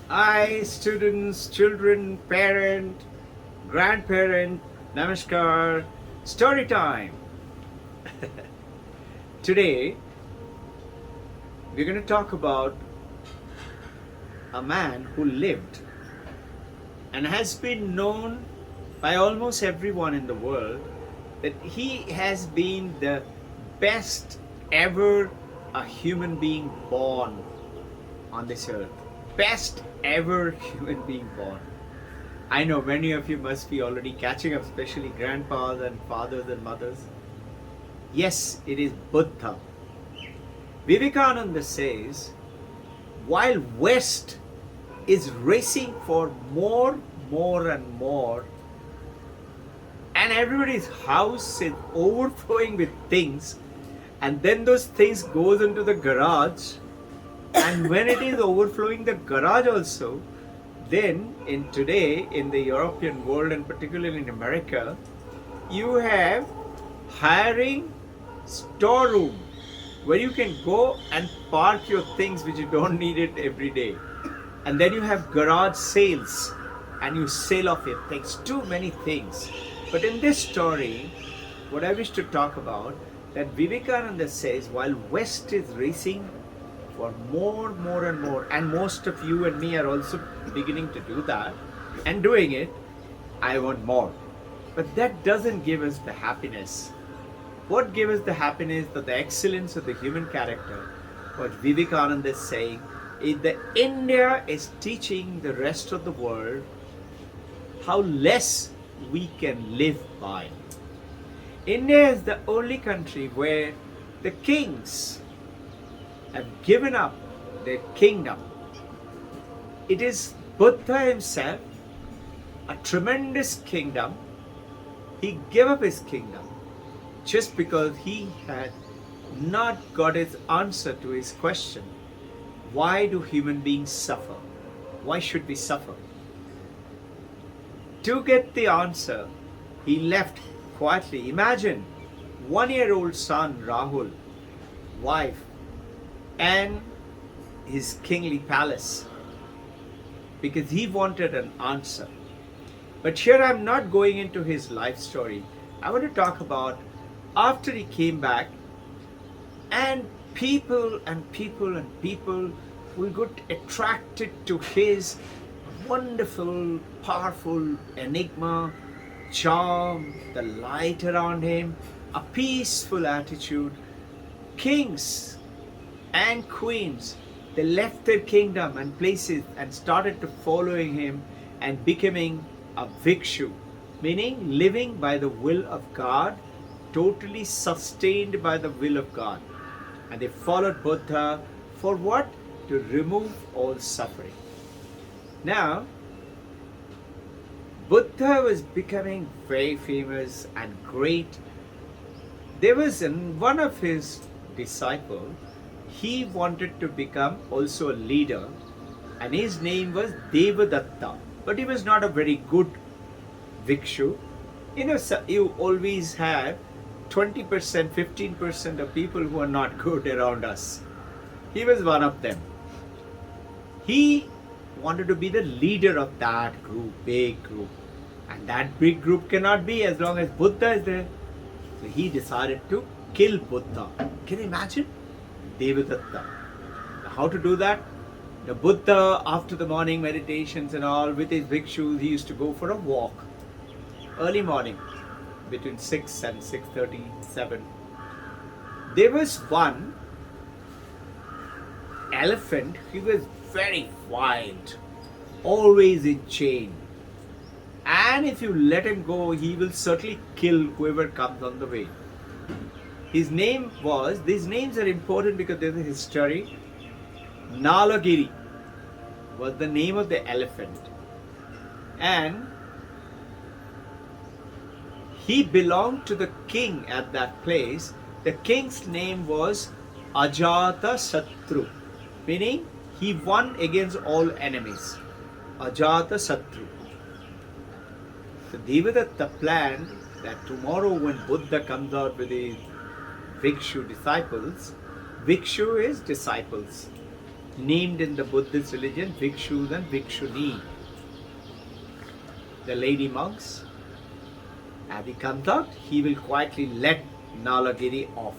Hi, students, children, parent, grandparent, namaskar, story time. Today, we're going to talk about a man who lived and has been known by almost everyone in the world that he has been the best ever a human being born on this earth. Best ever human being born. I know many of you must be already catching up, especially grandpas and fathers and mothers. Yes, it is Buddha. Vivekananda says, while West is racing for more and more, and everybody's house is overflowing with things, and then those things goes into the garage, and when it is overflowing the garage also, then in today in the European world and particularly in America, you have hiring storeroom where you can go and park your things which you don't need it every day, and then you have garage sales and you sell off your things. Too many things. But in this story, what I wish to talk about, that Vivekananda says while West is racing for more and more, and most of you and me are also beginning to do that and doing it, I want more. But that doesn't give us the happiness. What gives us the happiness, the excellence of the human character, what Vivekananda is saying, is that India is teaching the rest of the world how less we can live by. India is the only country where the kings have given up their kingdom. It is Buddha himself, a tremendous kingdom. He gave up his kingdom just because he had not got his answer to his question. Why do human beings suffer? Why should we suffer? To get the answer, he left quietly. Imagine 1-year-old son Rahul, wife, and his kingly palace, because he wanted an answer. But here I'm not going into his life story. I want to talk about after he came back, and people will get attracted to his wonderful, powerful enigma, charm, the light around him, a peaceful attitude. Kings and queens, they left their kingdom and places and started to following him and becoming a Vikshu, meaning living by the will of God, totally sustained by the will of God. And they followed Buddha for what? To remove all suffering. Now, Buddha was becoming very famous and great. There was one of his disciples, he wanted to become also a leader, and his name was Devadatta, but he was not a very good Vikshu. You always have 20%, 15% of people who are not good around us. He was one of them. He wanted to be the leader of that group, big group. And that big group cannot be as long as Buddha is there. So he decided to kill Buddha. Can you imagine? Devadatta. How to do that? The Buddha, after the morning meditations and all, with his bhikshus, he used to go for a walk. Early morning, between 6 and 6:30, 7. There was one elephant, he was very wild, always in chain. And if you let him go, he will certainly kill whoever comes on the way. His name was, these names are important because there's a history. Nalagiri was the name of the elephant. And he belonged to the king at that place. The king's name was Ajata Satru, meaning he won against all enemies. Ajata Satru. So Devadatta planned that tomorrow when Buddha comes out with his Vikshu disciples, Vikshu is disciples. named in the Buddhist religion Bhikshus and Bhikshuni, the lady monks. As he comes out, he will quietly let Nalagiri off.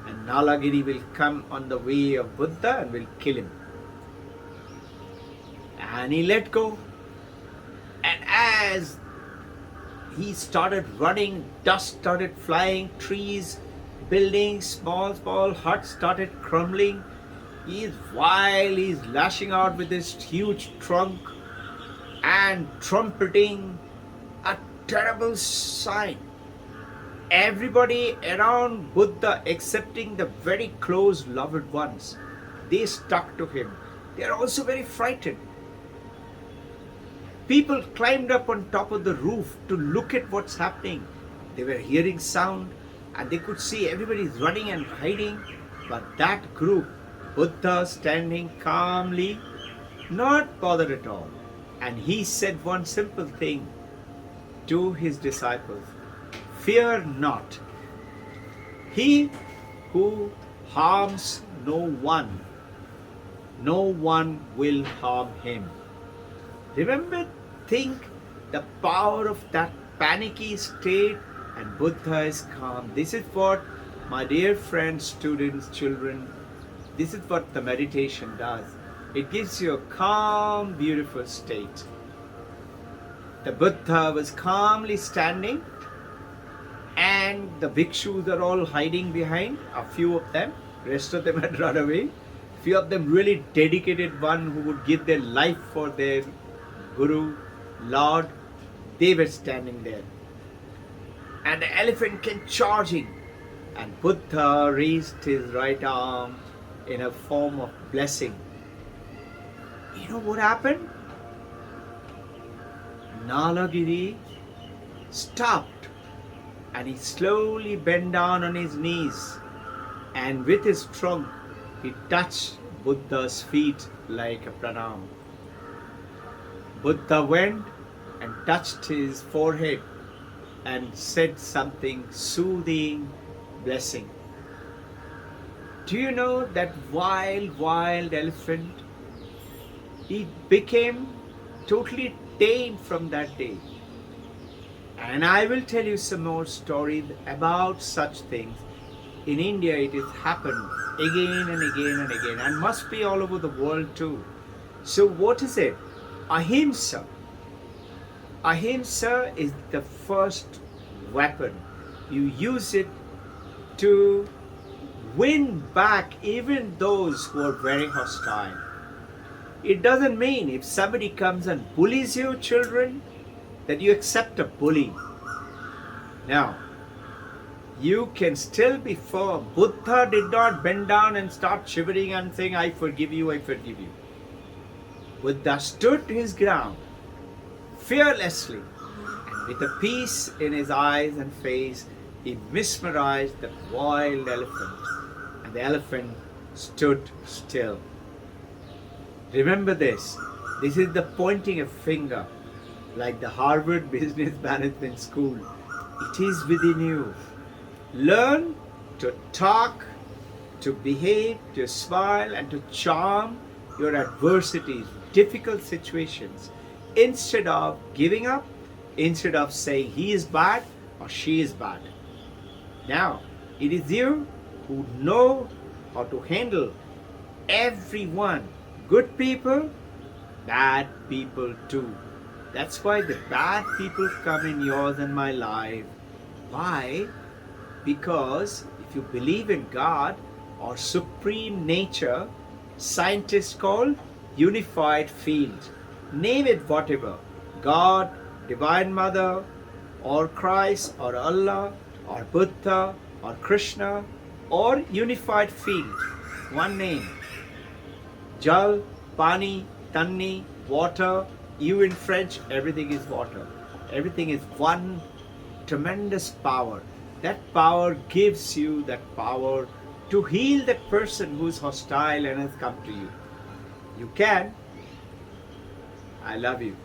And Nalagiri will come on the way of Buddha and will kill him. And he let go. And as he started running, dust started flying, trees, buildings, small huts started crumbling. He's wild, he's lashing out with his huge trunk and trumpeting a terrible sign. Everybody around Buddha, excepting the very close loved ones, they stuck to him. They are also very frightened. People climbed up on top of the roof to look at what's happening. They were hearing sound and they could see everybody's running and hiding. But that group, Buddha standing calmly, not bothered at all. And he said one simple thing to his disciples: fear not. He who harms no one will harm him. Remember, think the power of that panicky state, and Buddha is calm. This is what, my dear friends, students, children, this is what the meditation does. It gives you a calm, beautiful state. The Buddha was calmly standing, and the bhikshus are all hiding behind. A few of them, rest of them had run away. Few of them really dedicated, one who would give their life for their Guru, Lord, they were standing there. And the elephant came charging, and Buddha raised his right arm in a form of blessing. You know what happened? Nalagiri stopped, and he slowly bent down on his knees, and with his trunk he touched Buddha's feet like a pranam. Buddha went and touched his forehead and said something soothing, blessing. Do you know that wild elephant? He became totally tame from that day. And I will tell you some more stories about such things. In India it has happened again and again and again, and must be all over the world too. So what is it? Ahimsa. Ahimsa is the first weapon. You use it to win back even those who are very hostile. It doesn't mean if somebody comes and bullies you, children, that you accept a bully. Now, you can still be firm. Buddha did not bend down and start shivering and saying, I forgive you, I forgive you. Buddha stood his ground fearlessly, and with a peace in his eyes and face, he mesmerized the wild elephant, and the elephant stood still. Remember this. This is the pointing a finger, like the Harvard Business Management School. It is within you. Learn to talk, to behave, to smile, and to charm your adversities, difficult situations, instead of giving up, instead of saying he is bad or she is bad. Now, it is you who know how to handle everyone, good people, bad people too. That's why the bad people come in yours and my life. Why? Because if you believe in God or supreme nature, scientists call unified field. Name it whatever. God, Divine Mother, or Christ, or Allah, or Buddha, or Krishna, or unified field. One name. Jal, Pani, Tanni, water. You in French, everything is water. Everything is one tremendous power. That power gives you that power to heal that person who is hostile and has come to you. You can. I love you.